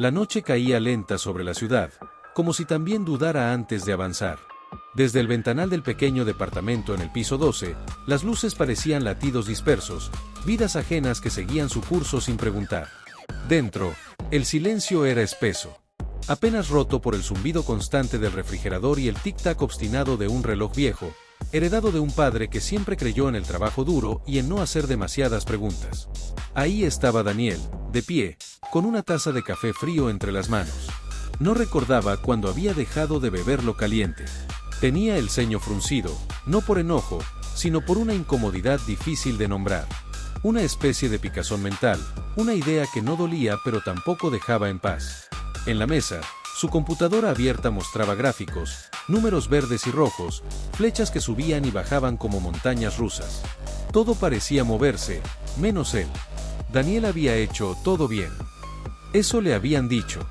La noche caía lenta sobre la ciudad, como si también dudara antes de avanzar. Desde el ventanal del pequeño departamento en el piso 12, las luces parecían latidos dispersos, vidas ajenas que seguían su curso sin preguntar. Dentro, el silencio era espeso, apenas roto por el zumbido constante del refrigerador y el tic-tac obstinado de un reloj viejo, heredado de un padre que siempre creyó en el trabajo duro y en no hacer demasiadas preguntas. Ahí estaba Daniel, de pie, con una taza de café frío entre las manos. No recordaba cuándo había dejado de beberlo caliente. Tenía el ceño fruncido, no por enojo, sino por una incomodidad difícil de nombrar. Una especie de picazón mental, una idea que no dolía pero tampoco dejaba en paz. En la mesa, su computadora abierta mostraba gráficos, números verdes y rojos, flechas que subían y bajaban como montañas rusas. Todo parecía moverse, menos él. Daniel había hecho todo bien. Eso le habían dicho.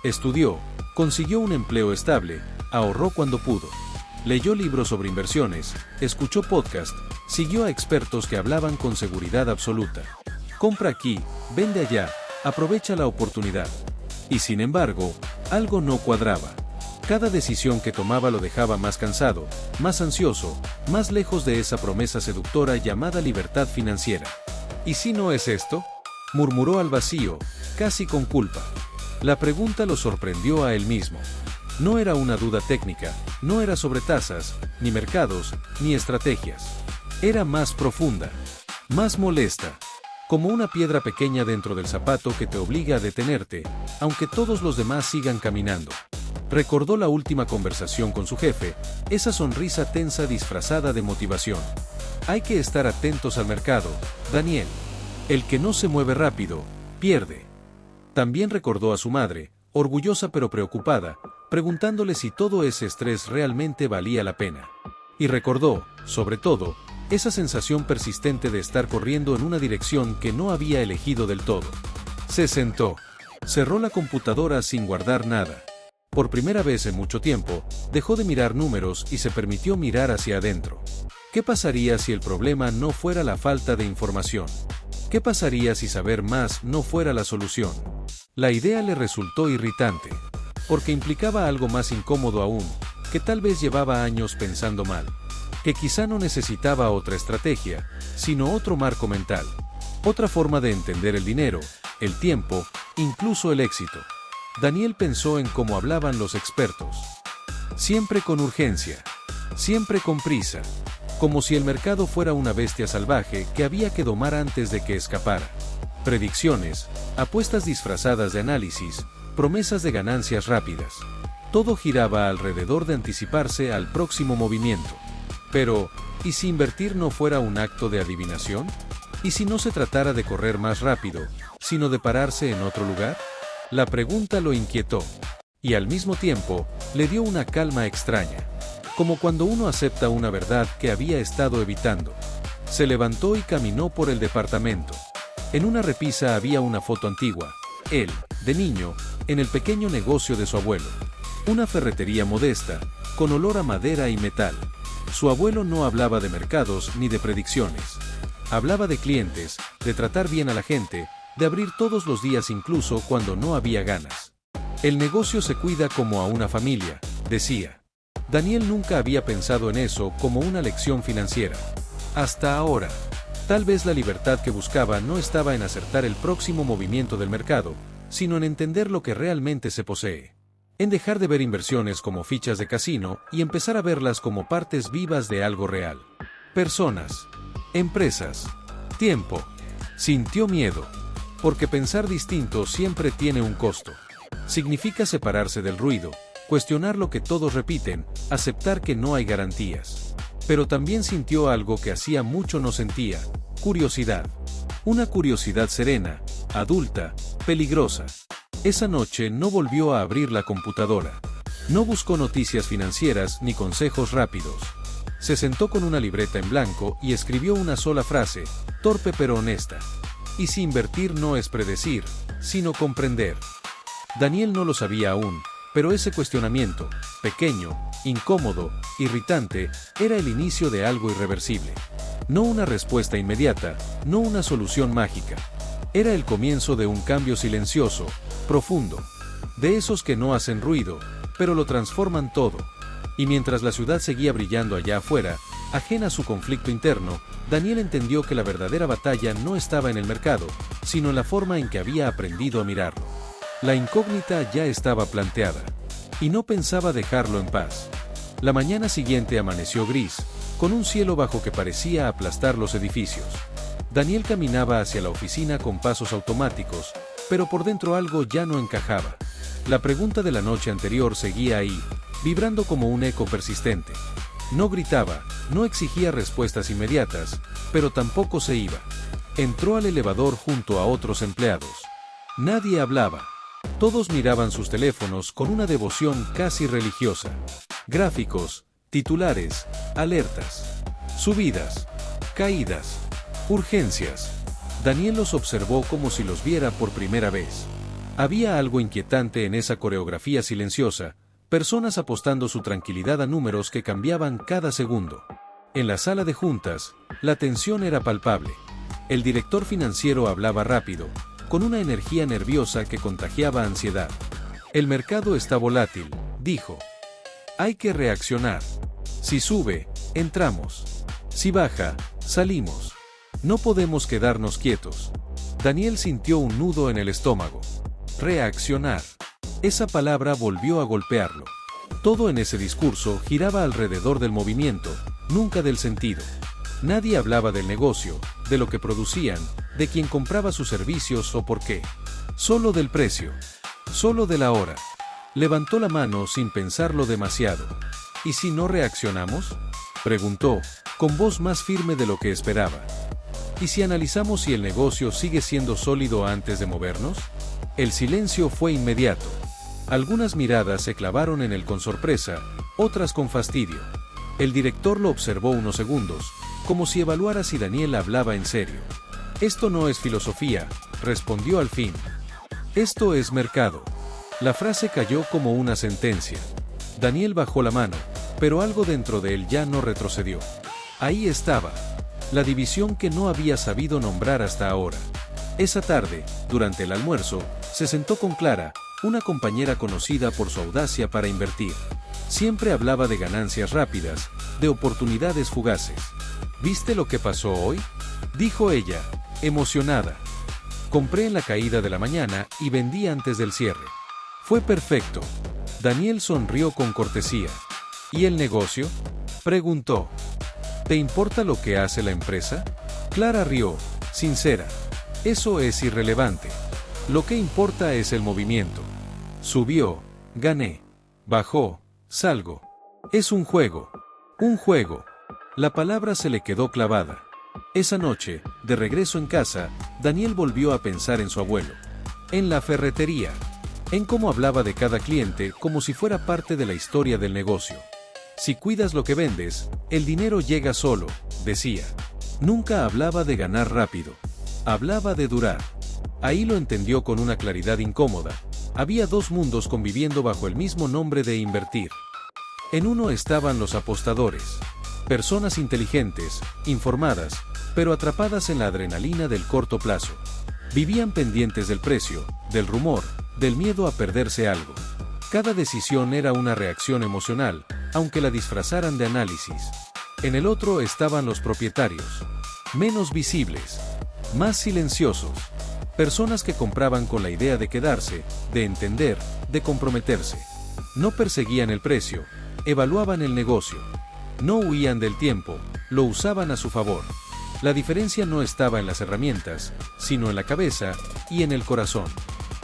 Estudió, consiguió un empleo estable, ahorró cuando pudo. Leyó libros sobre inversiones, escuchó podcasts, siguió a expertos que hablaban con seguridad absoluta. Compra aquí, vende allá, aprovecha la oportunidad. Y sin embargo, algo no cuadraba. Cada decisión que tomaba lo dejaba más cansado, más ansioso, más lejos de esa promesa seductora llamada libertad financiera. ¿Y si no es esto?, murmuró al vacío, casi con culpa. La pregunta lo sorprendió a él mismo. No era una duda técnica, no era sobre tasas, ni mercados, ni estrategias. Era más profunda, más molesta, como una piedra pequeña dentro del zapato que te obliga a detenerte, aunque todos los demás sigan caminando. Recordó la última conversación con su jefe, esa sonrisa tensa disfrazada de motivación. Hay que estar atentos al mercado, Daniel. El que no se mueve rápido, pierde. También recordó a su madre, orgullosa pero preocupada, preguntándole si todo ese estrés realmente valía la pena. Y recordó, sobre todo, esa sensación persistente de estar corriendo en una dirección que no había elegido del todo. Se sentó. Cerró la computadora sin guardar nada. Por primera vez en mucho tiempo, dejó de mirar números y se permitió mirar hacia adentro. ¿Qué pasaría si el problema no fuera la falta de información? ¿Qué pasaría si saber más no fuera la solución? La idea le resultó irritante, porque implicaba algo más incómodo aún, que tal vez llevaba años pensando mal, que quizá no necesitaba otra estrategia, sino otro marco mental, otra forma de entender el dinero, el tiempo, incluso el éxito. Daniel pensó en cómo hablaban los expertos. Siempre con urgencia, siempre con prisa, como si el mercado fuera una bestia salvaje que había que domar antes de que escapara. Predicciones, apuestas disfrazadas de análisis, promesas de ganancias rápidas. Todo giraba alrededor de anticiparse al próximo movimiento. Pero, ¿y si invertir no fuera un acto de adivinación? ¿Y si no se tratara de correr más rápido, sino de pararse en otro lugar? La pregunta lo inquietó. Y al mismo tiempo, le dio una calma extraña. Como cuando uno acepta una verdad que había estado evitando. Se levantó y caminó por el departamento. En una repisa había una foto antigua. Él, de niño, en el pequeño negocio de su abuelo. Una ferretería modesta, con olor a madera y metal. Su abuelo no hablaba de mercados ni de predicciones. Hablaba de clientes, de tratar bien a la gente, de abrir todos los días incluso cuando no había ganas. El negocio se cuida como a una familia, decía. Daniel nunca había pensado en eso como una lección financiera. Hasta ahora. Tal vez la libertad que buscaba no estaba en acertar el próximo movimiento del mercado, sino en entender lo que realmente se posee. En dejar de ver inversiones como fichas de casino y empezar a verlas como partes vivas de algo real. Personas, empresas, tiempo. Sintió miedo, porque pensar distinto siempre tiene un costo. Significa separarse del ruido, cuestionar lo que todos repiten, aceptar que no hay garantías. Pero también sintió algo que hacía mucho no sentía, curiosidad. Una curiosidad serena, adulta, peligrosa. Esa noche no volvió a abrir la computadora. No buscó noticias financieras ni consejos rápidos. Se sentó con una libreta en blanco y escribió una sola frase, torpe pero honesta. ¿Y si invertir no es predecir, sino comprender? Daniel no lo sabía aún, pero ese cuestionamiento, pequeño, incómodo, irritante, era el inicio de algo irreversible. No una respuesta inmediata, no una solución mágica. Era el comienzo de un cambio silencioso, profundo. De esos que no hacen ruido, pero lo transforman todo. Y mientras la ciudad seguía brillando allá afuera, ajena a su conflicto interno, Daniel entendió que la verdadera batalla no estaba en el mercado, sino en la forma en que había aprendido a mirarlo. La incógnita ya estaba planteada, y no pensaba dejarlo en paz. La mañana siguiente amaneció gris, con un cielo bajo que parecía aplastar los edificios. Daniel caminaba hacia la oficina con pasos automáticos, pero por dentro algo ya no encajaba. La pregunta de la noche anterior seguía ahí, vibrando como un eco persistente. No gritaba, no exigía respuestas inmediatas, pero tampoco se iba. Entró al elevador junto a otros empleados. Nadie hablaba. Todos miraban sus teléfonos con una devoción casi religiosa. Gráficos, titulares, alertas, subidas, caídas, urgencias. Daniel los observó como si los viera por primera vez. Había algo inquietante en esa coreografía silenciosa, personas apostando su tranquilidad a números que cambiaban cada segundo. En la sala de juntas, la tensión era palpable. El director financiero hablaba rápido, con una energía nerviosa que contagiaba ansiedad. El mercado está volátil, dijo. Hay que reaccionar. Si sube, entramos. Si baja, salimos. No podemos quedarnos quietos. Daniel sintió un nudo en el estómago. Reaccionar. Esa palabra volvió a golpearlo. Todo en ese discurso giraba alrededor del movimiento, nunca del sentido. Nadie hablaba del negocio, de lo que producían, de quién compraba sus servicios o por qué. Solo del precio. Solo de la hora. Levantó la mano sin pensarlo demasiado. ¿Y si no reaccionamos?, preguntó, con voz más firme de lo que esperaba. ¿Y si analizamos si el negocio sigue siendo sólido antes de movernos? El silencio fue inmediato. Algunas miradas se clavaron en él con sorpresa, otras con fastidio. El director lo observó unos segundos, como si evaluara si Daniel hablaba en serio. Esto no es filosofía, respondió al fin. Esto es mercado. La frase cayó como una sentencia. Daniel bajó la mano, pero algo dentro de él ya no retrocedió. Ahí estaba. La división que no había sabido nombrar hasta ahora. Esa tarde, durante el almuerzo, se sentó con Clara, una compañera conocida por su audacia para invertir. Siempre hablaba de ganancias rápidas, de oportunidades fugaces. ¿Viste lo que pasó hoy?, dijo ella, emocionada. Compré en la caída de la mañana y vendí antes del cierre. Fue perfecto. Daniel sonrió con cortesía. ¿Y el negocio?, preguntó. ¿Te importa lo que hace la empresa? Clara rió, sincera. Eso es irrelevante. Lo que importa es el movimiento. Subió, gané. Bajó, salgo. Es un juego. Un juego. La palabra se le quedó clavada. Esa noche, de regreso en casa, Daniel volvió a pensar en su abuelo. En la ferretería. En cómo hablaba de cada cliente como si fuera parte de la historia del negocio. Si cuidas lo que vendes, el dinero llega solo, decía. Nunca hablaba de ganar rápido. Hablaba de durar. Ahí lo entendió con una claridad incómoda. Había dos mundos conviviendo bajo el mismo nombre de invertir. En uno estaban los apostadores. Personas inteligentes, informadas, pero atrapadas en la adrenalina del corto plazo. Vivían pendientes del precio, del rumor, del miedo a perderse algo. Cada decisión era una reacción emocional, aunque la disfrazaran de análisis. En el otro estaban los propietarios. Menos visibles. Más silenciosos. Personas que compraban con la idea de quedarse, de entender, de comprometerse. No perseguían el precio, evaluaban el negocio. No huían del tiempo, lo usaban a su favor. La diferencia no estaba en las herramientas, sino en la cabeza y en el corazón.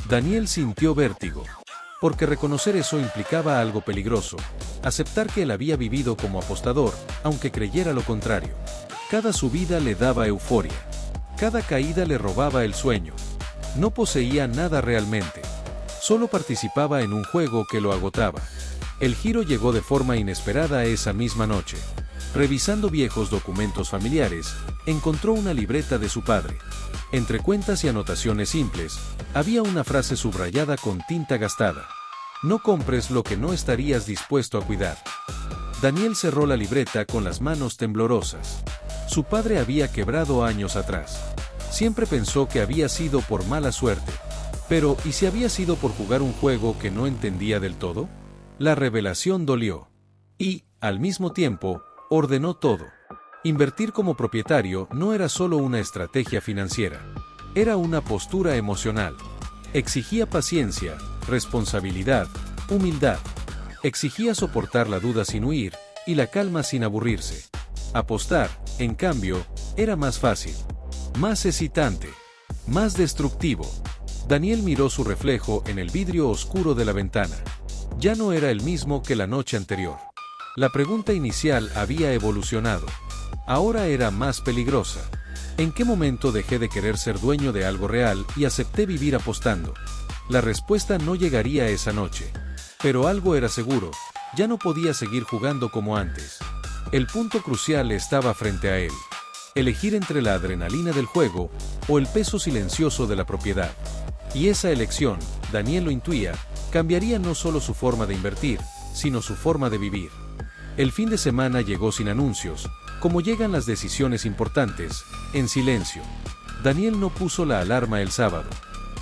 Daniel sintió vértigo. Porque reconocer eso implicaba algo peligroso. Aceptar que él había vivido como apostador, aunque creyera lo contrario. Cada subida le daba euforia. Cada caída le robaba el sueño. No poseía nada realmente. Solo participaba en un juego que lo agotaba. El giro llegó de forma inesperada esa misma noche. Revisando viejos documentos familiares, encontró una libreta de su padre. Entre cuentas y anotaciones simples, había una frase subrayada con tinta gastada. No compres lo que no estarías dispuesto a cuidar. Daniel cerró la libreta con las manos temblorosas. Su padre había quebrado años atrás. Siempre pensó que había sido por mala suerte. Pero, ¿y si había sido por jugar un juego que no entendía del todo? La revelación dolió. Y, al mismo tiempo, ordenó todo. Invertir como propietario no era solo una estrategia financiera. Era una postura emocional. Exigía paciencia, responsabilidad, humildad. Exigía soportar la duda sin huir y la calma sin aburrirse. Apostar, en cambio, era más fácil, más excitante, más destructivo. Daniel miró su reflejo en el vidrio oscuro de la ventana. Ya no era el mismo que la noche anterior. La pregunta inicial había evolucionado. Ahora era más peligrosa. ¿En qué momento dejé de querer ser dueño de algo real y acepté vivir apostando? La respuesta no llegaría esa noche. Pero algo era seguro, ya no podía seguir jugando como antes. El punto crucial estaba frente a él. Elegir entre la adrenalina del juego o el peso silencioso de la propiedad. Y esa elección, Daniel lo intuía, cambiaría no solo su forma de invertir, sino su forma de vivir. El fin de semana llegó sin anuncios, como llegan las decisiones importantes, en silencio. Daniel no puso la alarma el sábado.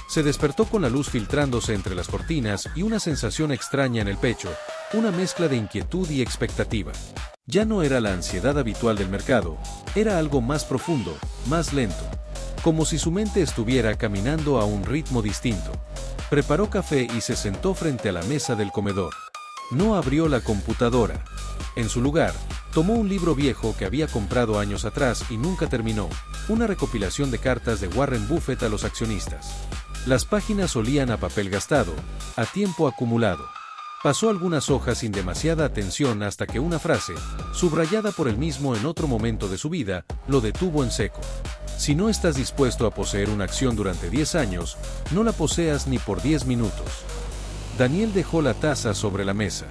Se despertó con la luz filtrándose entre las cortinas y una sensación extraña en el pecho, una mezcla de inquietud y expectativa. Ya no era la ansiedad habitual del mercado, era algo más profundo, más lento. Como si su mente estuviera caminando a un ritmo distinto. Preparó café y se sentó frente a la mesa del comedor. No abrió la computadora. En su lugar, tomó un libro viejo que había comprado años atrás y nunca terminó, una recopilación de cartas de Warren Buffett a los accionistas. Las páginas olían a papel gastado, a tiempo acumulado. Pasó algunas hojas sin demasiada atención hasta que una frase, subrayada por él mismo en otro momento de su vida, lo detuvo en seco. Si no estás dispuesto a poseer una acción durante 10 años, no la poseas ni por 10 minutos. Daniel dejó la taza sobre la mesa.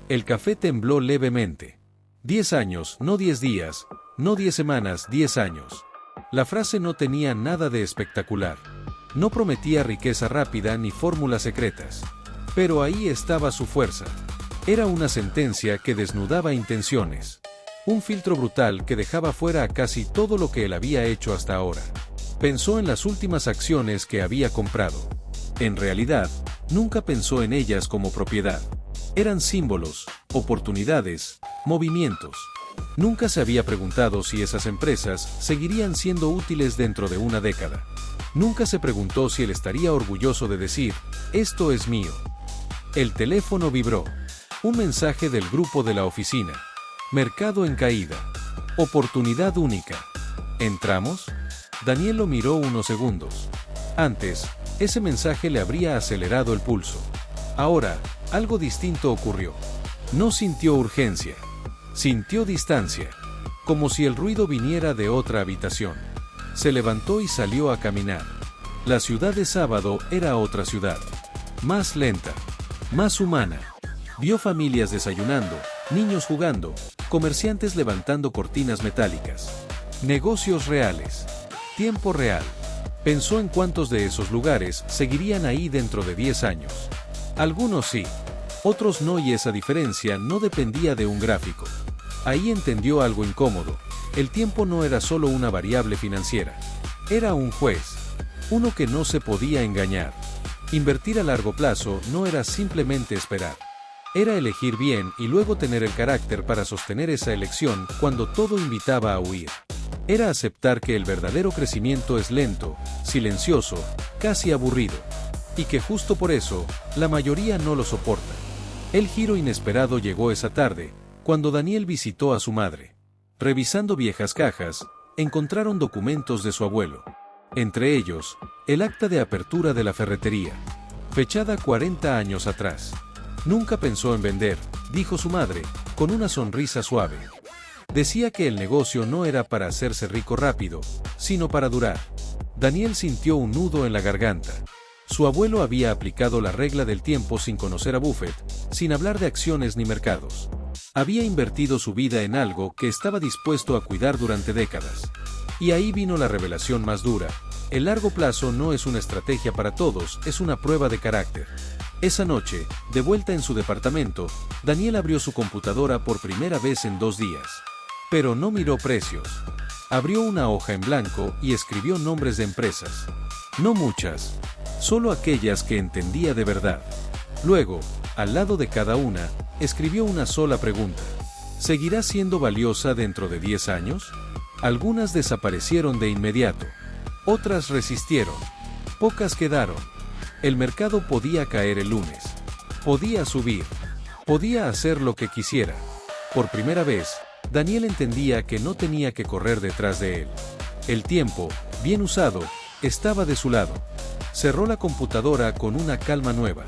El café tembló levemente. 10 años, no 10 días, no 10 semanas, 10 años. La frase no tenía nada de espectacular. No prometía riqueza rápida ni fórmulas secretas. Pero ahí estaba su fuerza. Era una sentencia que desnudaba intenciones. Un filtro brutal que dejaba fuera a casi todo lo que él había hecho hasta ahora. Pensó en las últimas acciones que había comprado. En realidad, nunca pensó en ellas como propiedad. Eran símbolos, oportunidades, movimientos. Nunca se había preguntado si esas empresas seguirían siendo útiles dentro de una década. Nunca se preguntó si él estaría orgulloso de decir, esto es mío. El teléfono vibró. Un mensaje del grupo de la oficina. Mercado en caída. Oportunidad única. ¿Entramos? Daniel lo miró unos segundos. Antes, ese mensaje le habría acelerado el pulso. Ahora, algo distinto ocurrió. No sintió urgencia. Sintió distancia. Como si el ruido viniera de otra habitación. Se levantó y salió a caminar. La ciudad de sábado era otra ciudad. Más lenta. Más humana. Vio familias desayunando, niños jugando, comerciantes levantando cortinas metálicas. Negocios reales. Tiempo real. Pensó en cuántos de esos lugares seguirían ahí dentro de 10 años. Algunos sí, otros no, y esa diferencia no dependía de un gráfico. Ahí entendió algo incómodo. El tiempo no era solo una variable financiera. Era un juez. Uno que no se podía engañar. Invertir a largo plazo no era simplemente esperar. Era elegir bien y luego tener el carácter para sostener esa elección cuando todo invitaba a huir. Era aceptar que el verdadero crecimiento es lento, silencioso, casi aburrido. Y que justo por eso, la mayoría no lo soporta. El giro inesperado llegó esa tarde, cuando Daniel visitó a su madre. Revisando viejas cajas, encontraron documentos de su abuelo. Entre ellos, el acta de apertura de la ferretería, fechada 40 años atrás. Nunca pensó en vender, dijo su madre, con una sonrisa suave. Decía que el negocio no era para hacerse rico rápido, sino para durar. Daniel sintió un nudo en la garganta. Su abuelo había aplicado la regla del tiempo sin conocer a Buffett, sin hablar de acciones ni mercados. Había invertido su vida en algo que estaba dispuesto a cuidar durante décadas. Y ahí vino la revelación más dura. El largo plazo no es una estrategia para todos, es una prueba de carácter. Esa noche, de vuelta en su departamento, Daniel abrió su computadora por primera vez en 2 días. Pero no miró precios. Abrió una hoja en blanco y escribió nombres de empresas. No muchas. solo aquellas que entendía de verdad. Luego, al lado de cada una, escribió una sola pregunta. ¿Seguirá siendo valiosa dentro de 10 años? Algunas desaparecieron de inmediato. Otras resistieron. Pocas quedaron. El mercado podía caer el lunes. Podía subir. Podía hacer lo que quisiera. Por primera vez, Daniel entendía que no tenía que correr detrás de él. El tiempo, bien usado, estaba de su lado. Cerró la computadora con una calma nueva.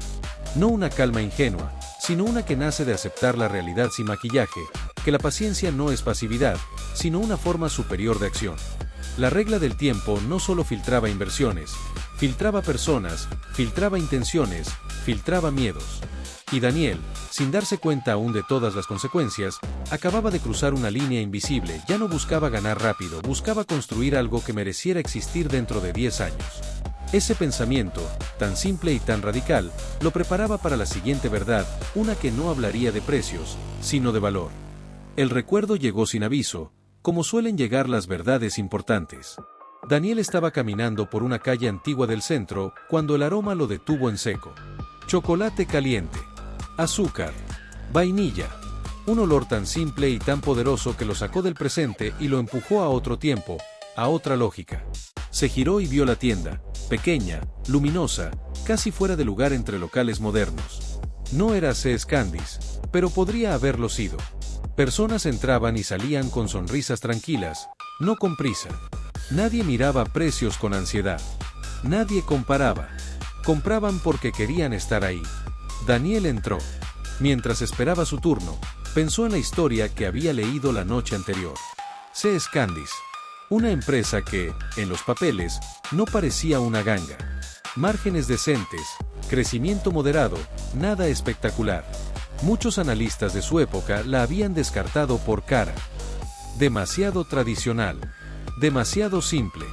No una calma ingenua, sino una que nace de aceptar la realidad sin maquillaje, que la paciencia no es pasividad, sino una forma superior de acción. La regla del tiempo no solo filtraba inversiones, filtraba personas, filtraba intenciones, filtraba miedos. Y Daniel, sin darse cuenta aún de todas las consecuencias, acababa de cruzar una línea invisible. Ya no buscaba ganar rápido, buscaba construir algo que mereciera existir dentro de 10 años. Ese pensamiento, tan simple y tan radical, lo preparaba para la siguiente verdad, una que no hablaría de precios, sino de valor. El recuerdo llegó sin aviso, como suelen llegar las verdades importantes. Daniel estaba caminando por una calle antigua del centro, cuando el aroma lo detuvo en seco. Chocolate caliente. Azúcar. Vainilla. Un olor tan simple y tan poderoso que lo sacó del presente y lo empujó a otro tiempo, a otra lógica. Se giró y vio la tienda, pequeña, luminosa, casi fuera de lugar entre locales modernos. No era C.S. Candies, pero podría haberlo sido. Personas entraban y salían con sonrisas tranquilas, no con prisa. Nadie miraba precios con ansiedad. Nadie comparaba. Compraban porque querían estar ahí. Daniel entró. Mientras esperaba su turno, pensó en la historia que había leído la noche anterior. C.S. Candies. Una empresa que, en los papeles, no parecía una ganga. Márgenes decentes, crecimiento moderado, nada espectacular. Muchos analistas de su época la habían descartado por cara. Demasiado tradicional. Demasiado simple.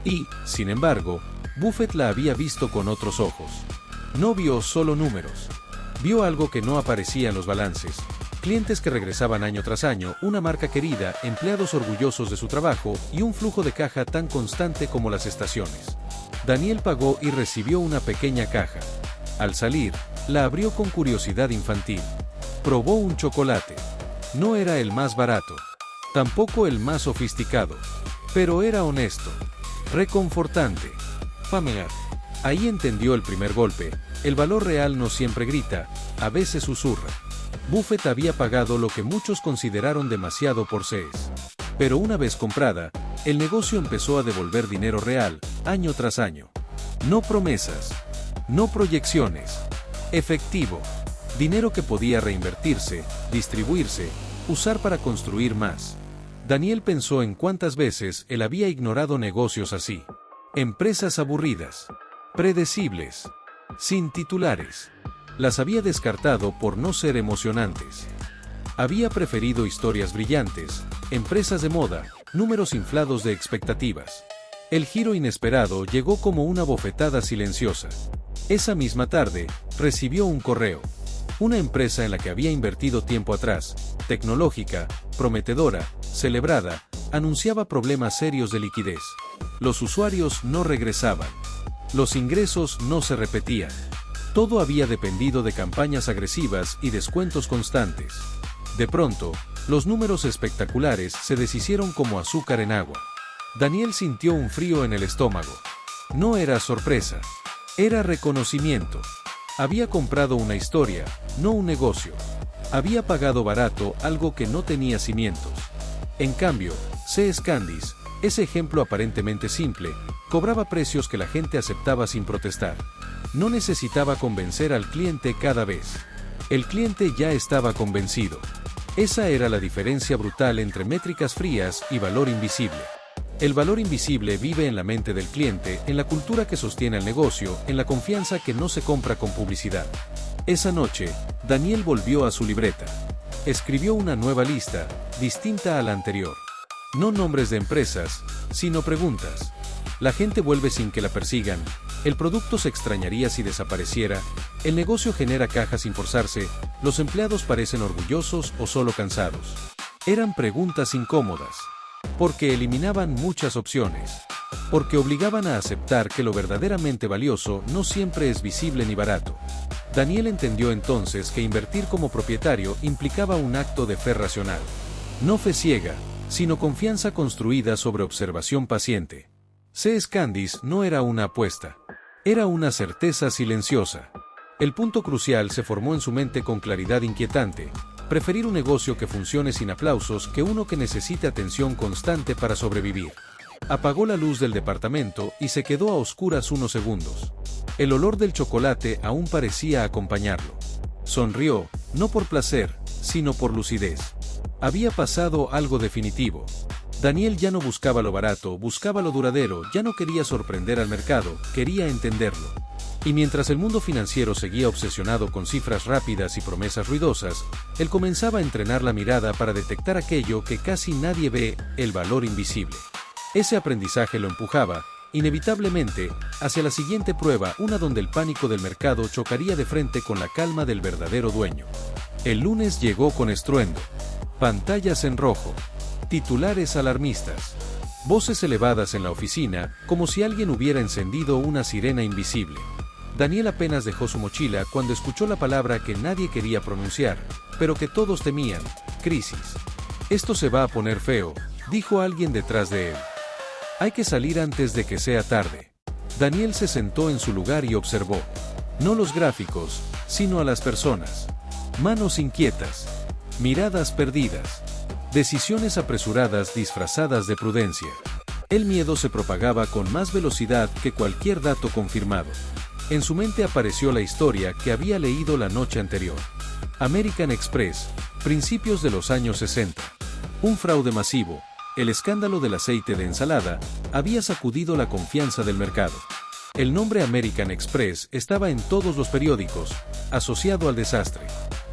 Y, sin embargo, Buffett la había visto con otros ojos. No vio solo números. Vio algo que no aparecía en los balances. Clientes que regresaban año tras año, una marca querida, empleados orgullosos de su trabajo y un flujo de caja tan constante como las estaciones. Daniel pagó y recibió una pequeña caja. Al salir, la abrió con curiosidad infantil. Probó un chocolate. No era el más barato. Tampoco el más sofisticado. Pero era honesto. Reconfortante. Familiar. Ahí entendió el primer golpe. El valor real no siempre grita, a veces susurra. Buffett había pagado lo que muchos consideraron demasiado por C.S. Pero una vez comprada, el negocio empezó a devolver dinero real, año tras año. No promesas. No proyecciones. Efectivo. Dinero que podía reinvertirse, distribuirse, usar para construir más. Daniel pensó en cuántas veces él había ignorado negocios así. Empresas aburridas. Predecibles. Sin titulares. Las había descartado por no ser emocionantes. Había preferido historias brillantes, empresas de moda, números inflados de expectativas. El giro inesperado llegó como una bofetada silenciosa. Esa misma tarde, recibió un correo. Una empresa en la que había invertido tiempo atrás, tecnológica, prometedora, celebrada, anunciaba problemas serios de liquidez. Los usuarios no regresaban. Los ingresos no se repetían. Todo había dependido de campañas agresivas y descuentos constantes. De pronto, los números espectaculares se deshicieron como azúcar en agua. Daniel sintió un frío en el estómago. No era sorpresa. Era reconocimiento. Había comprado una historia, no un negocio. Había pagado barato algo que no tenía cimientos. En cambio, C.S. Candies, ese ejemplo aparentemente simple, cobraba precios que la gente aceptaba sin protestar. No necesitaba convencer al cliente cada vez. El cliente ya estaba convencido. Esa era la diferencia brutal entre métricas frías y valor invisible. El valor invisible vive en la mente del cliente, en la cultura que sostiene el negocio, en la confianza que no se compra con publicidad. Esa noche, Daniel volvió a su libreta. Escribió una nueva lista, distinta a la anterior. No nombres de empresas, sino preguntas. La gente vuelve sin que la persigan. El producto se extrañaría si desapareciera. El negocio genera caja sin forzarse. Los empleados parecen orgullosos o solo cansados. Eran preguntas incómodas. Porque eliminaban muchas opciones. porque obligaban a aceptar que lo verdaderamente valioso no siempre es visible ni barato. Daniel entendió entonces que invertir como propietario implicaba un acto de fe racional. No fe ciega, sino confianza construida sobre observación paciente. C.S. Candice no era una apuesta. Era una certeza silenciosa. El punto crucial se formó en su mente con claridad inquietante: preferir un negocio que funcione sin aplausos que uno que necesite atención constante para sobrevivir. Apagó la luz del departamento y se quedó a oscuras unos segundos. El olor del chocolate aún parecía acompañarlo. Sonrió, no por placer, sino por lucidez. Había pasado algo definitivo. Daniel ya no buscaba lo barato, buscaba lo duradero, ya no quería sorprender al mercado, quería entenderlo. Y mientras el mundo financiero seguía obsesionado con cifras rápidas y promesas ruidosas, él comenzaba a entrenar la mirada para detectar aquello que casi nadie ve: el valor invisible. Ese aprendizaje lo empujaba, inevitablemente, hacia la siguiente prueba, una donde el pánico del mercado chocaría de frente con la calma del verdadero dueño. El lunes llegó con estruendo. Pantallas en rojo. Titulares alarmistas. Voces elevadas en la oficina, como si alguien hubiera encendido una sirena invisible. Daniel apenas dejó su mochila cuando escuchó la palabra que nadie quería pronunciar, pero que todos temían: crisis. Esto se va a poner feo, dijo alguien detrás de él. Hay que salir antes de que sea tarde. Daniel se sentó en su lugar y observó. No los gráficos, sino a las personas. Manos inquietas. Miradas perdidas. Decisiones apresuradas disfrazadas de prudencia. El miedo se propagaba con más velocidad que cualquier dato confirmado. En su mente apareció la historia que había leído la noche anterior. American Express, principios de los años 60. Un fraude masivo. El escándalo del aceite de ensalada había sacudido la confianza del mercado. El nombre American Express estaba en todos los periódicos, asociado al desastre.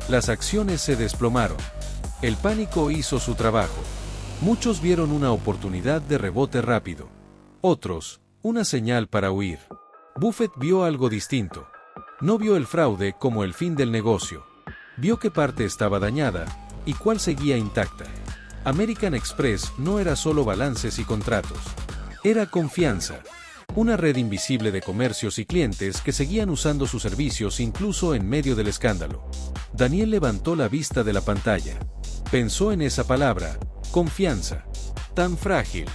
Las acciones se desplomaron. El pánico hizo su trabajo. Muchos vieron una oportunidad de rebote rápido. Otros, una señal para huir. Buffett vio algo distinto. No vio el fraude como el fin del negocio. Vio qué parte estaba dañada y cuál seguía intacta. American Express no era solo balances y contratos. Era confianza. Una red invisible de comercios y clientes que seguían usando sus servicios incluso en medio del escándalo. Daniel levantó la vista de la pantalla. Pensó en esa palabra: confianza. Tan frágil,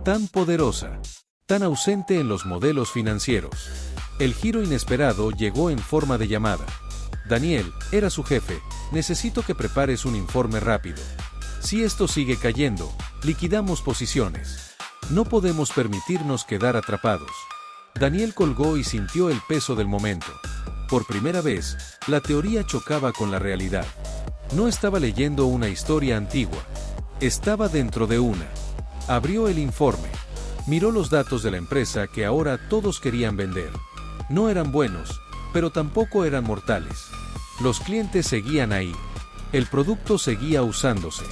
tan poderosa, tan ausente en los modelos financieros. El giro inesperado llegó en forma de llamada. Daniel, era su jefe: necesito que prepares un informe rápido. Si esto sigue cayendo, liquidamos posiciones. No podemos permitirnos quedar atrapados. Daniel colgó y sintió el peso del momento. Por primera vez, la teoría chocaba con la realidad. No estaba leyendo una historia antigua. Estaba dentro de una. Abrió el informe. Miró los datos de la empresa que ahora todos querían vender. No eran buenos, pero tampoco eran mortales. Los clientes seguían ahí. El producto seguía usándose.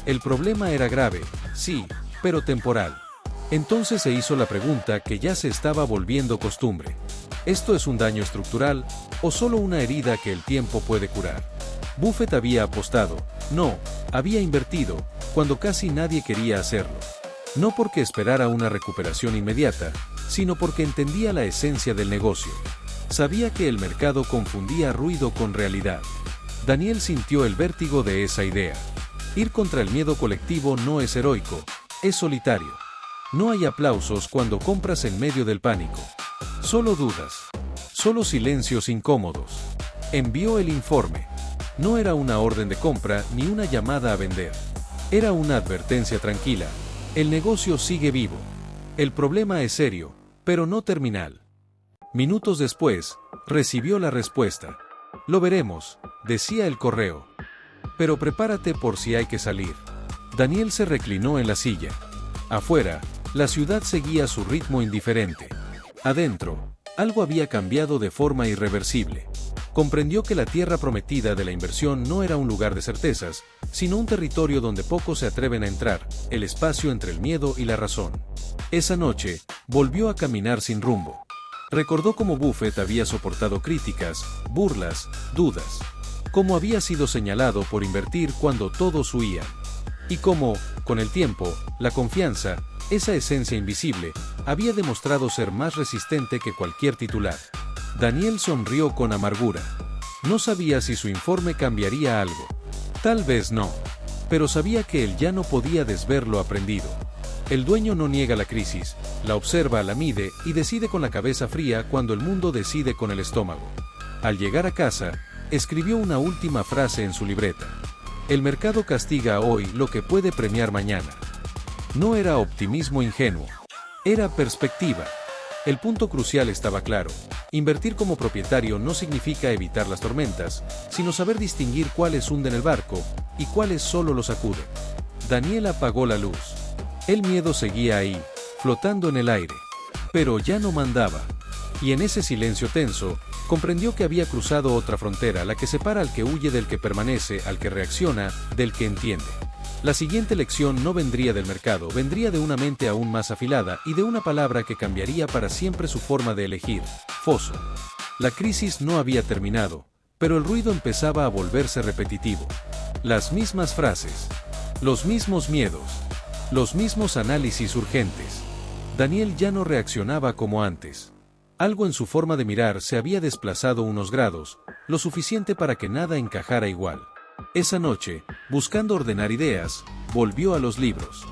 El problema era grave, sí, pero temporal. Entonces se hizo la pregunta que ya se estaba volviendo costumbre. ¿Esto es un daño estructural o solo una herida que el tiempo puede curar? Buffett había apostado, no, había invertido, cuando casi nadie quería hacerlo. No porque esperara una recuperación inmediata, sino porque entendía la esencia del negocio. Sabía que el mercado confundía ruido con realidad. Daniel sintió el vértigo de esa idea. Ir contra el miedo colectivo no es heroico, es solitario. No hay aplausos cuando compras en medio del pánico. Solo dudas. Solo silencios incómodos. Envió el informe. No era una orden de compra ni una llamada a vender. Era una advertencia tranquila. El negocio sigue vivo. El problema es serio, pero no terminal. Minutos después, recibió la respuesta. Lo veremos, decía el correo. Pero prepárate por si hay que salir. Daniel se reclinó en la silla. Afuera, la ciudad seguía su ritmo indiferente. Adentro, algo había cambiado de forma irreversible. Comprendió que la tierra prometida de la inversión no era un lugar de certezas, sino un territorio donde pocos se atreven a entrar, el espacio entre el miedo y la razón. Esa noche, volvió a caminar sin rumbo. Recordó cómo Buffett había soportado críticas, burlas, dudas. Cómo había sido señalado por invertir cuando todos huían. Y cómo, con el tiempo, la confianza, esa esencia invisible, había demostrado ser más resistente que cualquier titular. Daniel sonrió con amargura. No sabía si su informe cambiaría algo. Tal vez no. Pero sabía que él ya no podía desver lo aprendido. El dueño no niega la crisis, la observa, la mide y decide con la cabeza fría cuando el mundo decide con el estómago. Al llegar a casa, escribió una última frase en su libreta. El mercado castiga hoy lo que puede premiar mañana. No era optimismo ingenuo. Era perspectiva. El punto crucial estaba claro. Invertir como propietario no significa evitar las tormentas, sino saber distinguir cuáles hunden el barco y cuáles solo lo sacuden. Daniel apagó la luz. El miedo seguía ahí, flotando en el aire. Pero ya no mandaba. Y en ese silencio tenso, comprendió que había cruzado otra frontera, la que separa al que huye del que permanece, al que reacciona, del que entiende. La siguiente lección no vendría del mercado, vendría de una mente aún más afilada y de una palabra que cambiaría para siempre su forma de elegir: foso. La crisis no había terminado, pero el ruido empezaba a volverse repetitivo. Las mismas frases, los mismos miedos, los mismos análisis urgentes. Daniel ya no reaccionaba como antes. Algo en su forma de mirar se había desplazado unos grados, lo suficiente para que nada encajara igual. Esa noche, buscando ordenar ideas, volvió a los libros.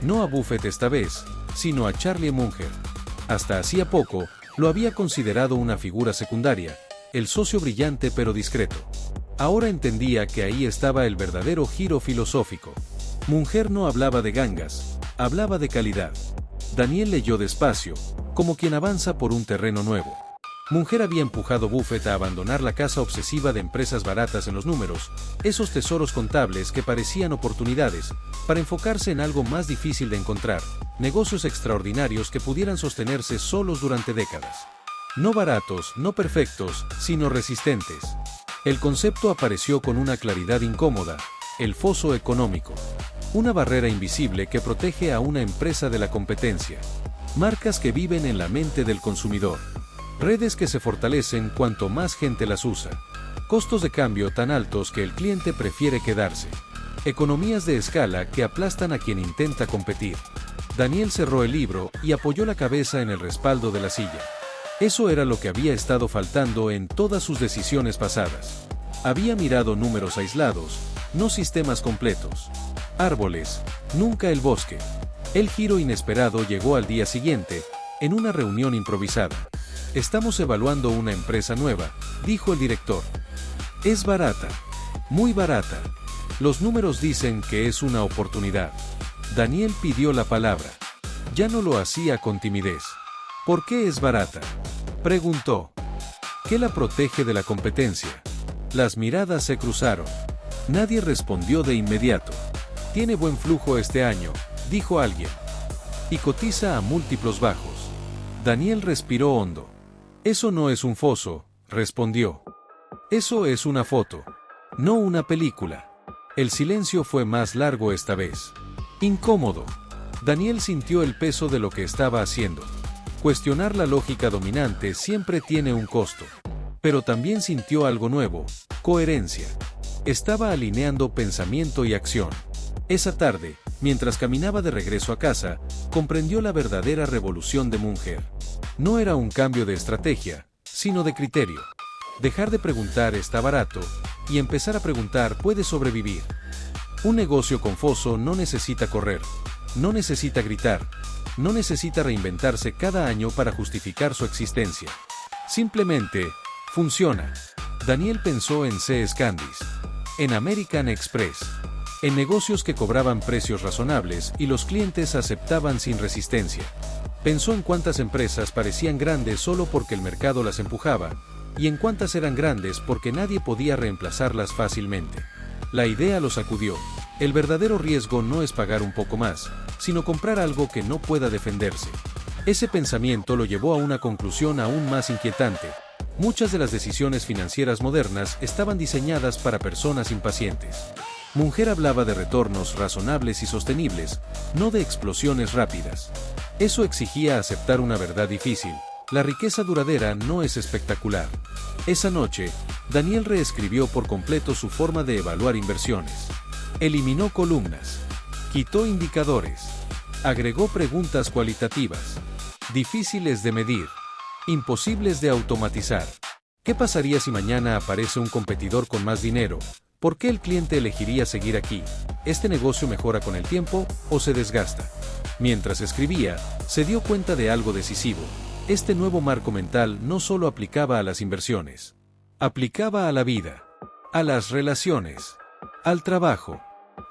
No a Buffett esta vez, sino a Charlie Munger. Hasta hacía poco, lo había considerado una figura secundaria, el socio brillante pero discreto. Ahora entendía que ahí estaba el verdadero giro filosófico. Munger no hablaba de gangas, hablaba de calidad. Daniel leyó despacio, como quien avanza por un terreno nuevo. Munger había empujado a Buffett a abandonar la caza obsesiva de empresas baratas en los números, esos tesoros contables que parecían oportunidades, para enfocarse en algo más difícil de encontrar, negocios extraordinarios que pudieran sostenerse solos durante décadas. No baratos, no perfectos, sino resistentes. El concepto apareció con una claridad incómoda: el foso económico. Una barrera invisible que protege a una empresa de la competencia. Marcas que viven en la mente del consumidor. Redes que se fortalecen cuanto más gente las usa. Costos de cambio tan altos que el cliente prefiere quedarse. Economías de escala que aplastan a quien intenta competir. Daniel cerró el libro y apoyó la cabeza en el respaldo de la silla. Eso era lo que había estado faltando en todas sus decisiones pasadas. Había mirado números aislados, no sistemas completos. Árboles, nunca el bosque. El giro inesperado llegó al día siguiente, en una reunión improvisada. Estamos evaluando una empresa nueva, dijo el director. Es barata. Muy barata. Los números dicen que es una oportunidad. Daniel pidió la palabra. Ya no lo hacía con timidez. ¿Por qué es barata?, preguntó. ¿Qué la protege de la competencia? Las miradas se cruzaron. Nadie respondió de inmediato. Tiene buen flujo este año, dijo alguien. Y cotiza a múltiplos bajos. Daniel respiró hondo. Eso no es un foso, respondió. Eso es una foto. No una película. El silencio fue más largo esta vez. Incómodo. Daniel sintió el peso de lo que estaba haciendo. Cuestionar la lógica dominante siempre tiene un costo. Pero también sintió algo nuevo: coherencia. Estaba alineando pensamiento y acción. Esa tarde, mientras caminaba de regreso a casa, comprendió la verdadera revolución de Munger. No era un cambio de estrategia, sino de criterio. Dejar de preguntar ¿está barato?, y empezar a preguntar ¿puede sobrevivir? Un negocio con foso no necesita correr, no necesita gritar, no necesita reinventarse cada año para justificar su existencia. Simplemente, funciona. Daniel pensó en C.S. Candice, en American Express, en negocios que cobraban precios razonables y los clientes aceptaban sin resistencia. Pensó en cuántas empresas parecían grandes solo porque el mercado las empujaba, y en cuántas eran grandes porque nadie podía reemplazarlas fácilmente. La idea lo sacudió. El verdadero riesgo no es pagar un poco más, sino comprar algo que no pueda defenderse. Ese pensamiento lo llevó a una conclusión aún más inquietante. Muchas de las decisiones financieras modernas estaban diseñadas para personas impacientes. Munger hablaba de retornos razonables y sostenibles, no de explosiones rápidas. Eso exigía aceptar una verdad difícil: la riqueza duradera no es espectacular. Esa noche, Daniel reescribió por completo su forma de evaluar inversiones. Eliminó columnas, quitó indicadores, agregó preguntas cualitativas. difíciles de medir, imposibles de automatizar. ¿Qué pasaría si mañana aparece un competidor con más dinero? ¿Por qué el cliente elegiría seguir aquí? ¿Este negocio mejora con el tiempo o se desgasta? Mientras escribía, se dio cuenta de algo decisivo. Este nuevo marco mental no solo aplicaba a las inversiones. Aplicaba a la vida, a las relaciones, al trabajo,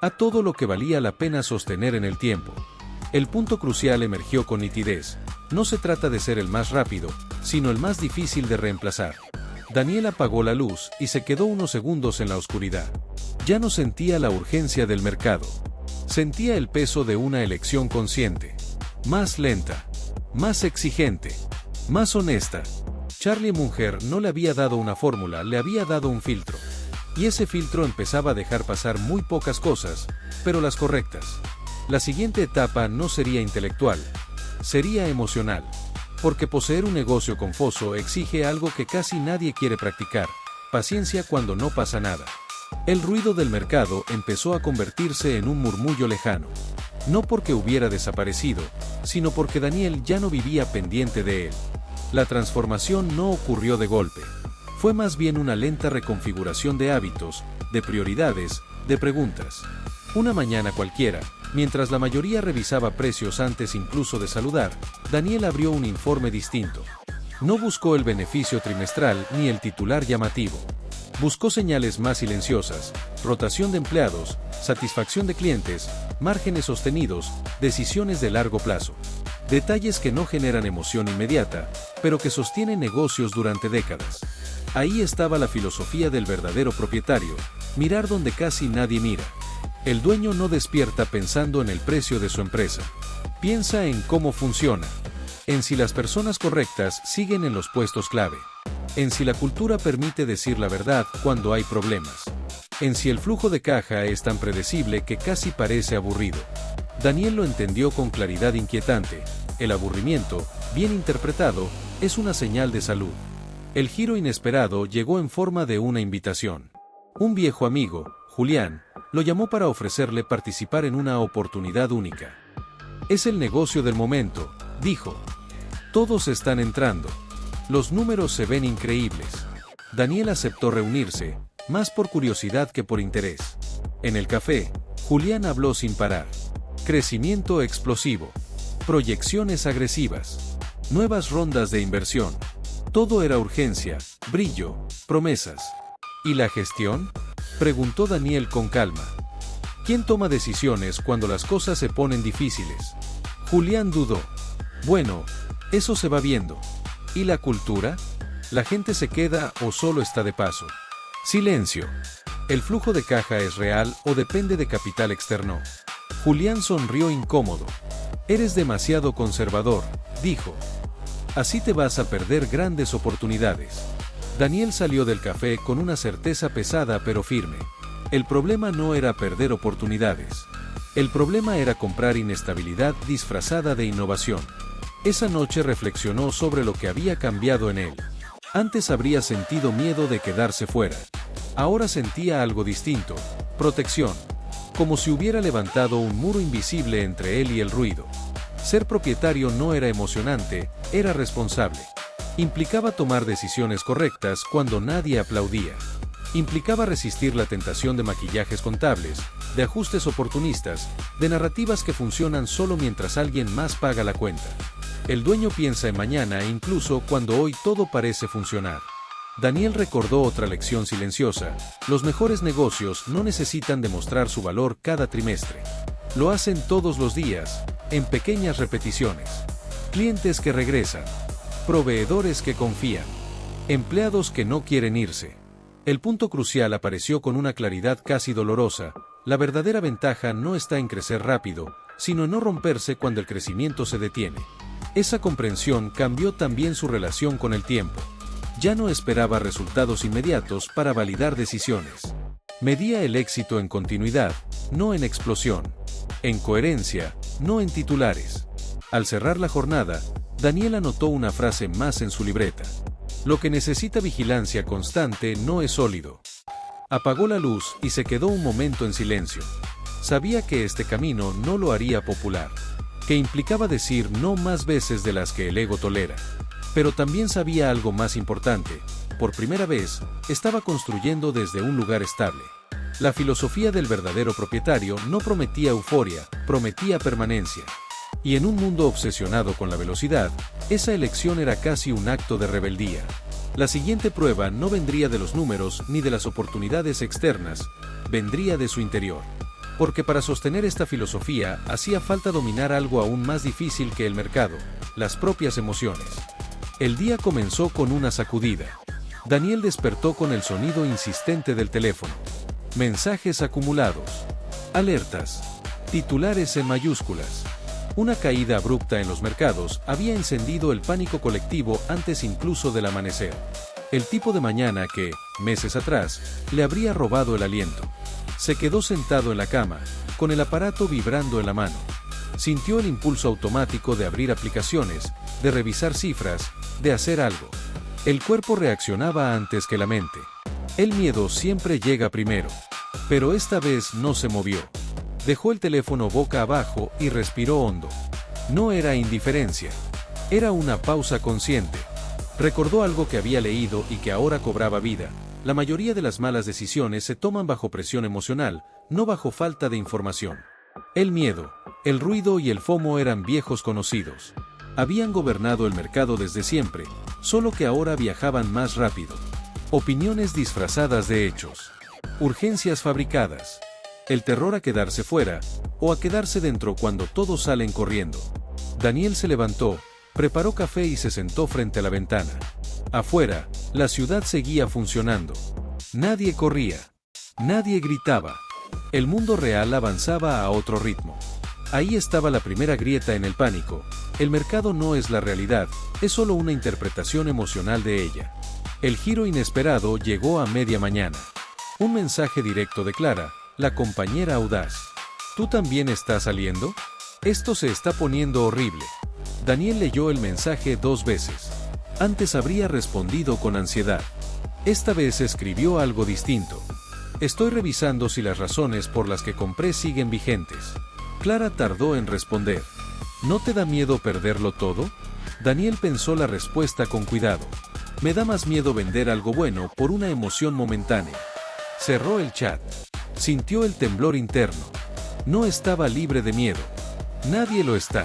a todo lo que valía la pena sostener en el tiempo. El punto crucial emergió con nitidez. No se trata de ser el más rápido, sino el más difícil de reemplazar. Daniel apagó la luz y se quedó unos segundos en la oscuridad. Ya no sentía la urgencia del mercado. Sentía el peso de una elección consciente. Más lenta, más exigente, más honesta. Charlie Munger no le había dado una fórmula, le había dado un filtro. Y ese filtro empezaba a dejar pasar muy pocas cosas, pero las correctas. La siguiente etapa no sería intelectual, sería emocional. Porque poseer un negocio confuso exige algo que casi nadie quiere practicar: paciencia cuando no pasa nada. El ruido del mercado empezó a convertirse en un murmullo lejano. No porque hubiera desaparecido, sino porque Daniel ya no vivía pendiente de él. La transformación no ocurrió de golpe. Fue más bien una lenta reconfiguración de hábitos, de prioridades, de preguntas. Una mañana cualquiera, mientras la mayoría revisaba precios antes incluso de saludar, Daniel abrió un informe distinto. No buscó el beneficio trimestral ni el titular llamativo. Buscó señales más silenciosas: rotación de empleados, satisfacción de clientes, márgenes sostenidos, decisiones de largo plazo. Detalles que no generan emoción inmediata, pero que sostienen negocios durante décadas. Ahí estaba la filosofía del verdadero propietario: mirar donde casi nadie mira. El dueño no despierta pensando en el precio de su empresa. Piensa en cómo funciona, en si las personas correctas siguen en los puestos clave, en si la cultura permite decir la verdad cuando hay problemas, en si el flujo de caja es tan predecible que casi parece aburrido. Daniel lo entendió con claridad inquietante: el aburrimiento, bien interpretado, es una señal de salud. El giro inesperado llegó en forma de una invitación. Un viejo amigo, Julián, lo llamó para ofrecerle participar en una oportunidad única. Es el negocio del momento, dijo. Todos están entrando. Los números se ven increíbles. Daniel aceptó reunirse, más por curiosidad que por interés. En el café, Julián habló sin parar. Crecimiento explosivo. Proyecciones agresivas. Nuevas rondas de inversión. Todo era urgencia, brillo, promesas. ¿Y la gestión?, preguntó Daniel con calma. ¿Quién toma decisiones cuando las cosas se ponen difíciles? Julián dudó. Bueno, eso se va viendo. ¿Y la cultura? ¿La gente se queda o solo está de paso? Silencio. ¿El flujo de caja es real o depende de capital externo? Julián sonrió incómodo. Eres demasiado conservador, dijo. Así te vas a perder grandes oportunidades. Daniel salió del café con una certeza pesada pero firme. El problema no era perder oportunidades. El problema era comprar inestabilidad disfrazada de innovación. Esa noche reflexionó sobre lo que había cambiado en él. Antes habría sentido miedo de quedarse fuera. Ahora sentía algo distinto: protección. Como si hubiera levantado un muro invisible entre él y el ruido. Ser propietario no era emocionante, era responsable. Implicaba tomar decisiones correctas cuando nadie aplaudía. Implicaba resistir la tentación de maquillajes contables, de ajustes oportunistas, de narrativas que funcionan solo mientras alguien más paga la cuenta. El dueño piensa en mañana incluso cuando hoy todo parece funcionar. Daniel recordó otra lección silenciosa: los mejores negocios no necesitan demostrar su valor cada trimestre. Lo hacen todos los días, en pequeñas repeticiones. Clientes que regresan. Proveedores que confían. Empleados que no quieren irse. El punto crucial apareció con una claridad casi dolorosa: la verdadera ventaja no está en crecer rápido, sino en no romperse cuando el crecimiento se detiene. Esa comprensión cambió también su relación con el tiempo. Ya no esperaba resultados inmediatos para validar decisiones. Medía el éxito en continuidad, no en explosión. En coherencia, no en titulares. Al cerrar la jornada, Daniel anotó una frase más en su libreta: lo que necesita vigilancia constante no es sólido. Apagó la luz y se quedó un momento en silencio. Sabía que este camino no lo haría popular. que implicaba decir no más veces de las que el ego tolera. Pero también sabía algo más importante: por primera vez, estaba construyendo desde un lugar estable. La filosofía del verdadero propietario no prometía euforia, prometía permanencia. Y en un mundo obsesionado con la velocidad, esa elección era casi un acto de rebeldía. La siguiente prueba no vendría de los números ni de las oportunidades externas, vendría de su interior. Porque para sostener esta filosofía hacía falta dominar algo aún más difícil que el mercado: las propias emociones. El día comenzó con una sacudida. Daniel despertó con el sonido insistente del teléfono. Mensajes acumulados. Alertas. Titulares en mayúsculas. Una caída abrupta en los mercados había encendido el pánico colectivo antes incluso del amanecer. El tipo de mañana que, meses atrás, le habría robado el aliento. Se quedó sentado en la cama, con el aparato vibrando en la mano. Sintió el impulso automático de abrir aplicaciones, de revisar cifras, de hacer algo. El cuerpo reaccionaba antes que la mente. El miedo siempre llega primero. Pero esta vez no se movió. Dejó el teléfono boca abajo y respiró hondo. No era indiferencia. Era una pausa consciente. Recordó algo que había leído y que ahora cobraba vida: la mayoría de las malas decisiones se toman bajo presión emocional, no bajo falta de información. El miedo, el ruido y el FOMO eran viejos conocidos. Habían gobernado el mercado desde siempre, solo que ahora viajaban más rápido. Opiniones disfrazadas de hechos. Urgencias fabricadas. El terror a quedarse fuera, o a quedarse dentro cuando todos salen corriendo. Daniel se levantó, preparó café y se sentó frente a la ventana. Afuera, la ciudad seguía funcionando. Nadie corría. Nadie gritaba. El mundo real avanzaba a otro ritmo. Ahí estaba la primera grieta en el pánico: el mercado no es la realidad, es solo una interpretación emocional de ella. El giro inesperado llegó a media mañana. Un mensaje directo de Clara, la compañera audaz. ¿Tú también estás saliendo? Esto se está poniendo horrible. Daniel leyó el mensaje 2 veces. Antes habría respondido con ansiedad. Esta vez escribió algo distinto. Estoy revisando si las razones por las que compré siguen vigentes. Clara tardó en responder. ¿No te da miedo perderlo todo? Daniel pensó la respuesta con cuidado. Me da más miedo vender algo bueno por una emoción momentánea. Cerró el chat. Sintió el temblor interno. No estaba libre de miedo. Nadie lo está.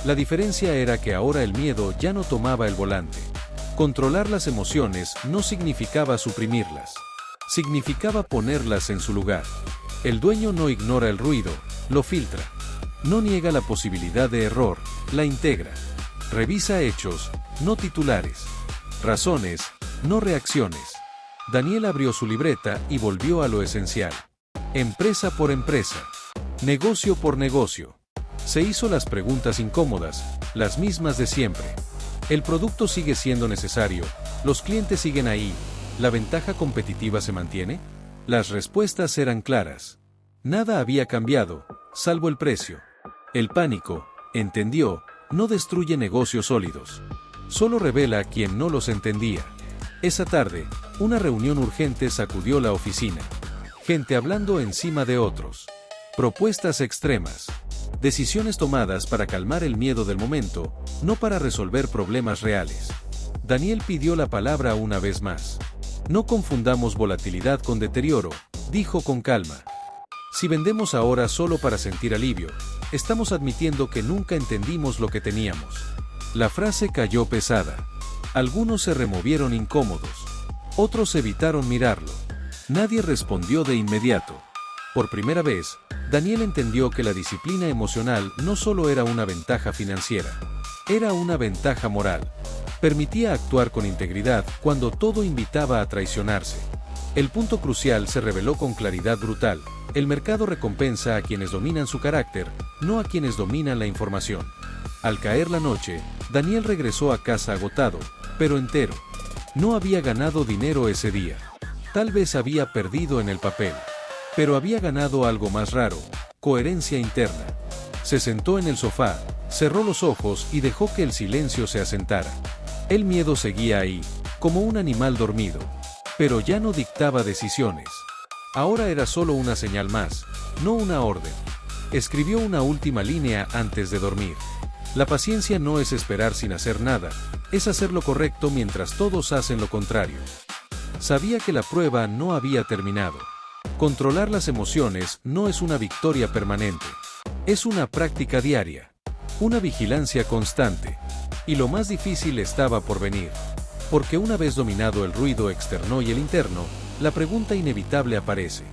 La diferencia era que ahora el miedo ya no tomaba el volante. Controlar las emociones no significaba suprimirlas. Significaba ponerlas en su lugar. El dueño no ignora el ruido, lo filtra. No niega la posibilidad de error, la integra. Revisa hechos, no titulares. Razones, no reacciones. Daniel abrió su libreta y volvió a lo esencial. Empresa por empresa. Negocio por negocio. Se hizo las preguntas incómodas, las mismas de siempre. El producto sigue siendo necesario, los clientes siguen ahí, ¿la ventaja competitiva se mantiene? Las respuestas eran claras. Nada había cambiado, salvo el precio. El pánico, entendió, no destruye negocios sólidos. Solo revela a quien no los entendía. Esa tarde, una reunión urgente sacudió la oficina. Gente hablando encima de otros. Propuestas extremas. Decisiones tomadas para calmar el miedo del momento, no para resolver problemas reales. Daniel pidió la palabra una vez más. No confundamos volatilidad con deterioro, dijo con calma. Si vendemos ahora solo para sentir alivio, estamos admitiendo que nunca entendimos lo que teníamos. La frase cayó pesada. Algunos se removieron incómodos. Otros evitaron mirarlo. Nadie respondió de inmediato. Por primera vez, Daniel entendió que la disciplina emocional no solo era una ventaja financiera, era una ventaja moral. Permitía actuar con integridad cuando todo invitaba a traicionarse. El punto crucial se reveló con claridad brutal: el mercado recompensa a quienes dominan su carácter, no a quienes dominan la información. Al caer la noche, Daniel regresó a casa agotado, pero entero. No había ganado dinero ese día. Tal vez había perdido en el papel. Pero había ganado algo más raro: coherencia interna. Se sentó en el sofá, cerró los ojos y dejó que el silencio se asentara. El miedo seguía ahí, como un animal dormido. Pero ya no dictaba decisiones. Ahora era solo una señal más, no una orden. Escribió una última línea antes de dormir. La paciencia no es esperar sin hacer nada, es hacer lo correcto mientras todos hacen lo contrario. Sabía que la prueba no había terminado. Controlar las emociones no es una victoria permanente. Es una práctica diaria. Una vigilancia constante. Y lo más difícil estaba por venir. Porque una vez dominado el ruido externo y el interno, la pregunta inevitable aparece.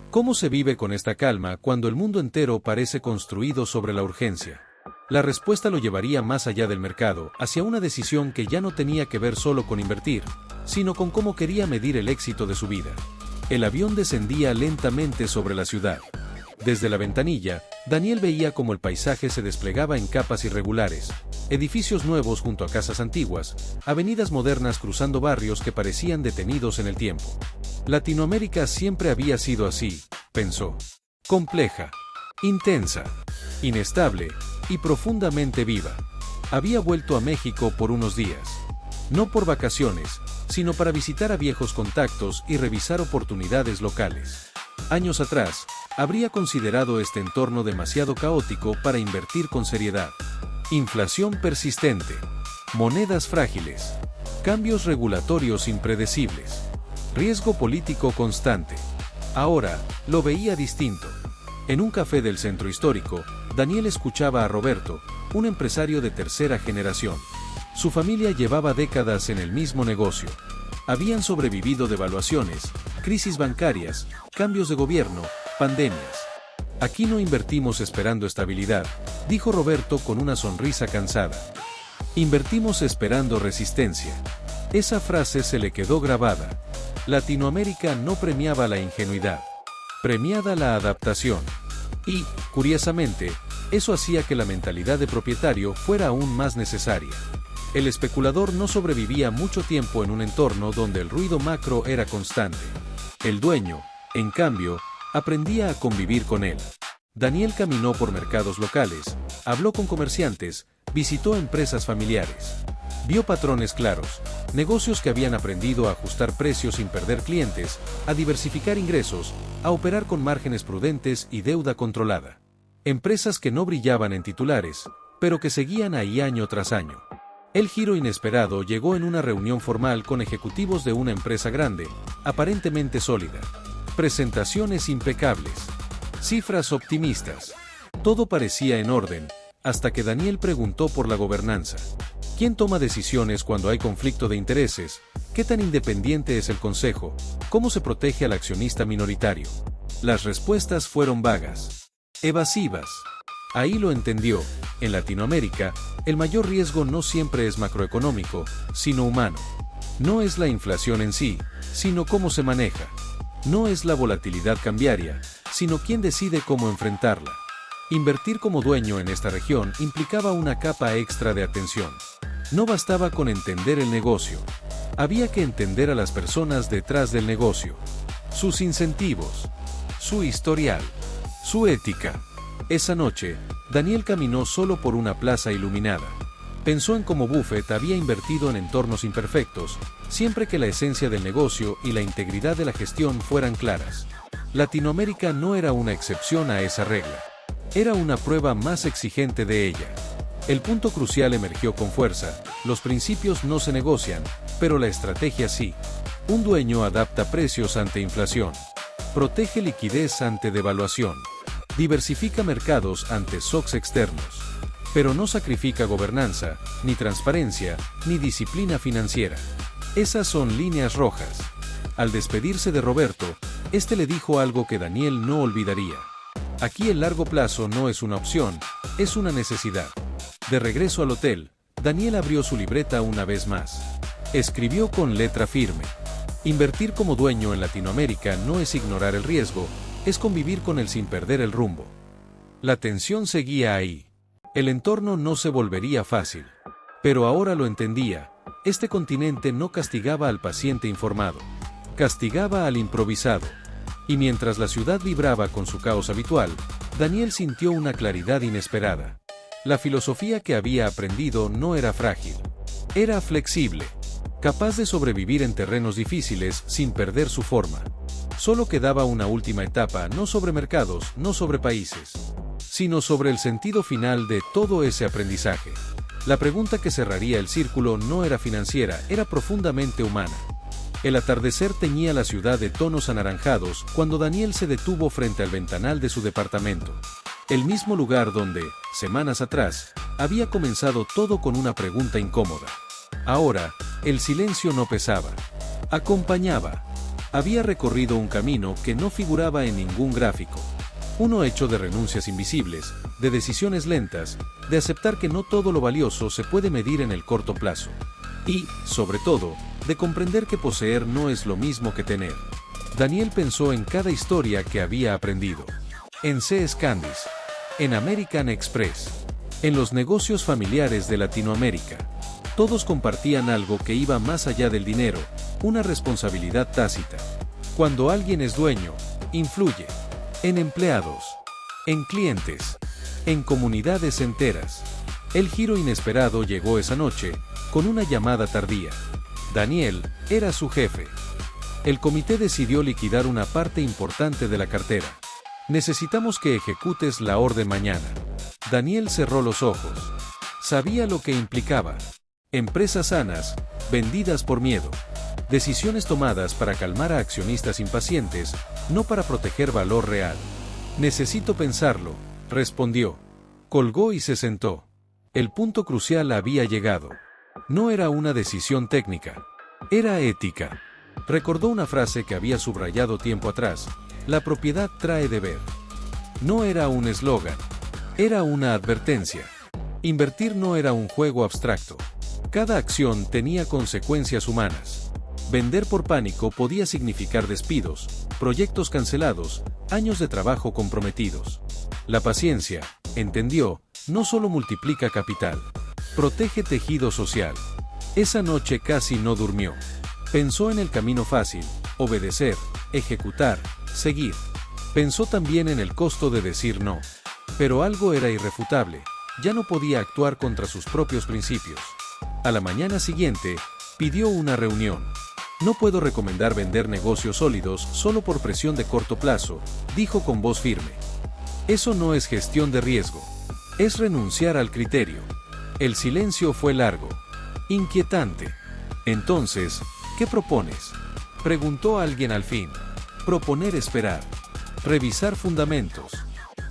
¿Cómo se vive con esta calma cuando el mundo entero parece construido sobre la urgencia? La respuesta lo llevaría más allá del mercado, hacia una decisión que ya no tenía que ver solo con invertir, sino con cómo quería medir el éxito de su vida. El avión descendía lentamente sobre la ciudad. Desde la ventanilla, Daniel veía cómo el paisaje se desplegaba en capas irregulares, edificios nuevos junto a casas antiguas, avenidas modernas cruzando barrios que parecían detenidos en el tiempo. Latinoamérica siempre había sido así, pensó. Compleja, intensa, inestable y profundamente viva. Había vuelto a México por unos días. No por vacaciones, sino para visitar a viejos contactos y revisar oportunidades locales. Años atrás, habría considerado este entorno demasiado caótico para invertir con seriedad. Inflación persistente, monedas frágiles, cambios regulatorios impredecibles, riesgo político constante. Ahora, lo veía distinto. En un café del centro histórico, Daniel escuchaba a Roberto, un empresario de tercera generación. Su familia llevaba décadas en el mismo negocio. Habían sobrevivido devaluaciones, crisis bancarias, cambios de gobierno, pandemias. Aquí no invertimos esperando estabilidad, dijo Roberto con una sonrisa cansada. Invertimos esperando resistencia. Esa frase se le quedó grabada. Latinoamérica no premiaba la ingenuidad, premiaba la adaptación. Y, curiosamente, eso hacía que la mentalidad de propietario fuera aún más necesaria. El especulador no sobrevivía mucho tiempo en un entorno donde el ruido macro era constante. El dueño, en cambio, aprendía a convivir con él. Daniel caminó por mercados locales, habló con comerciantes, visitó empresas familiares. Vio patrones claros, negocios que habían aprendido a ajustar precios sin perder clientes, a diversificar ingresos, a operar con márgenes prudentes y deuda controlada. Empresas que no brillaban en titulares, pero que seguían ahí año tras año. El giro inesperado llegó en una reunión formal con ejecutivos de una empresa grande, aparentemente sólida. Presentaciones impecables. Cifras optimistas. Todo parecía en orden, hasta que Daniel preguntó por la gobernanza. ¿Quién toma decisiones cuando hay conflicto de intereses? ¿Qué tan independiente es el consejo? ¿Cómo se protege al accionista minoritario? Las respuestas fueron vagas. Evasivas. Ahí lo entendió. En Latinoamérica, el mayor riesgo no siempre es macroeconómico, sino humano. No es la inflación en sí, sino cómo se maneja. No es la volatilidad cambiaria, sino quién decide cómo enfrentarla. Invertir como dueño en esta región implicaba una capa extra de atención. No bastaba con entender el negocio. Había que entender a las personas detrás del negocio. Sus incentivos, su historial, su ética. Esa noche, Daniel caminó solo por una plaza iluminada. Pensó en cómo Buffett había invertido en entornos imperfectos, siempre que la esencia del negocio y la integridad de la gestión fueran claras. Latinoamérica no era una excepción a esa regla. Era una prueba más exigente de ella. El punto crucial emergió con fuerza: los principios no se negocian, pero la estrategia sí. Un dueño adapta precios ante inflación. Protege liquidez ante devaluación. Diversifica mercados ante shocks externos. Pero no sacrifica gobernanza, ni transparencia, ni disciplina financiera. Esas son líneas rojas. Al despedirse de Roberto, este le dijo algo que Daniel no olvidaría. Aquí el largo plazo no es una opción, es una necesidad. De regreso al hotel, Daniel abrió su libreta una vez más. Escribió con letra firme. Invertir como dueño en Latinoamérica no es ignorar el riesgo, es convivir con él sin perder el rumbo. La tensión seguía ahí. El entorno no se volvería fácil. Pero ahora lo entendía. Este continente no castigaba al paciente informado. Castigaba al improvisado. Y mientras la ciudad vibraba con su caos habitual, Daniel sintió una claridad inesperada. La filosofía que había aprendido no era frágil. Era flexible. Capaz de sobrevivir en terrenos difíciles sin perder su forma. Solo quedaba una última etapa, no sobre mercados, no sobre países, sino sobre el sentido final de todo ese aprendizaje. La pregunta que cerraría el círculo no era financiera, era profundamente humana. El atardecer teñía la ciudad de tonos anaranjados cuando Daniel se detuvo frente al ventanal de su departamento. El mismo lugar donde, semanas atrás, había comenzado todo con una pregunta incómoda. Ahora, el silencio no pesaba. Acompañaba. Había recorrido un camino que no figuraba en ningún gráfico. Uno hecho de renuncias invisibles, de decisiones lentas, de aceptar que no todo lo valioso se puede medir en el corto plazo. Y, sobre todo, de comprender que poseer no es lo mismo que tener. Daniel pensó en cada historia que había aprendido. En C.S. Candice, en American Express, en los negocios familiares de Latinoamérica. Todos compartían algo que iba más allá del dinero, una responsabilidad tácita. Cuando alguien es dueño, influye. En empleados, en clientes, en comunidades enteras. El giro inesperado llegó esa noche, con una llamada tardía. Daniel era su jefe. El comité decidió liquidar una parte importante de la cartera. Necesitamos que ejecutes la orden mañana. Daniel cerró los ojos. Sabía lo que implicaba. Empresas sanas, vendidas por miedo. Decisiones tomadas para calmar a accionistas impacientes, no para proteger valor real. Necesito pensarlo, respondió. Colgó y se sentó. El punto crucial había llegado. No era una decisión técnica. Era ética. Recordó una frase que había subrayado tiempo atrás. La propiedad trae deber. No era un eslogan. Era una advertencia. Invertir no era un juego abstracto. Cada acción tenía consecuencias humanas. Vender por pánico podía significar despidos, proyectos cancelados, años de trabajo comprometidos. La paciencia, entendió, no solo multiplica capital, protege tejido social. Esa noche casi no durmió. Pensó en el camino fácil, obedecer, ejecutar, seguir. Pensó también en el costo de decir no. Pero algo era irrefutable, ya no podía actuar contra sus propios principios. A la mañana siguiente, pidió una reunión. No puedo recomendar vender negocios sólidos solo por presión de corto plazo, dijo con voz firme. Eso no es gestión de riesgo. Es renunciar al criterio. El silencio fue largo. Inquietante. Entonces, ¿qué propones? Preguntó alguien al fin. Proponer esperar. Revisar fundamentos.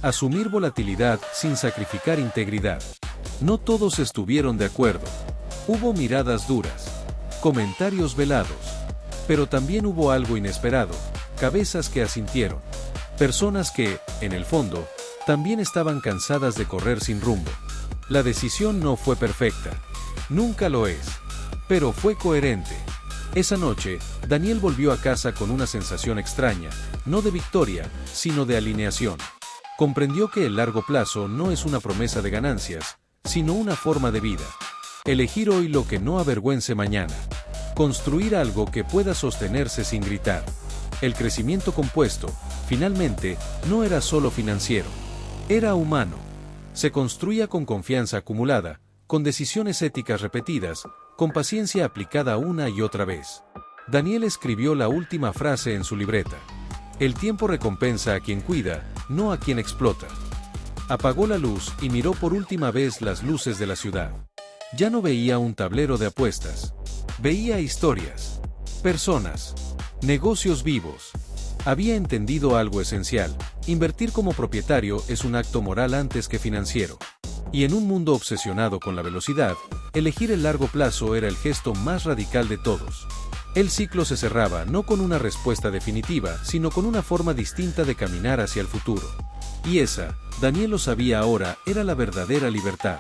Asumir volatilidad sin sacrificar integridad. No todos estuvieron de acuerdo. Hubo miradas duras. Comentarios velados. Pero también hubo algo inesperado, cabezas que asintieron. Personas que, en el fondo, también estaban cansadas de correr sin rumbo. La decisión no fue perfecta. Nunca lo es. Pero fue coherente. Esa noche, Daniel volvió a casa con una sensación extraña, no de victoria, sino de alineación. Comprendió que el largo plazo no es una promesa de ganancias, sino una forma de vida. Elegir hoy lo que no avergüence mañana. Construir algo que pueda sostenerse sin gritar. El crecimiento compuesto, finalmente, no era solo financiero. Era humano. Se construía con confianza acumulada, con decisiones éticas repetidas, con paciencia aplicada una y otra vez. Daniel escribió la última frase en su libreta. El tiempo recompensa a quien cuida, no a quien explota. Apagó la luz y miró por última vez las luces de la ciudad. Ya no veía un tablero de apuestas. Veía historias, personas, negocios vivos. Había entendido algo esencial: invertir como propietario es un acto moral antes que financiero. Y en un mundo obsesionado con la velocidad, elegir el largo plazo era el gesto más radical de todos. El ciclo se cerraba no con una respuesta definitiva, sino con una forma distinta de caminar hacia el futuro. Y esa, Daniel lo sabía ahora, era la verdadera libertad.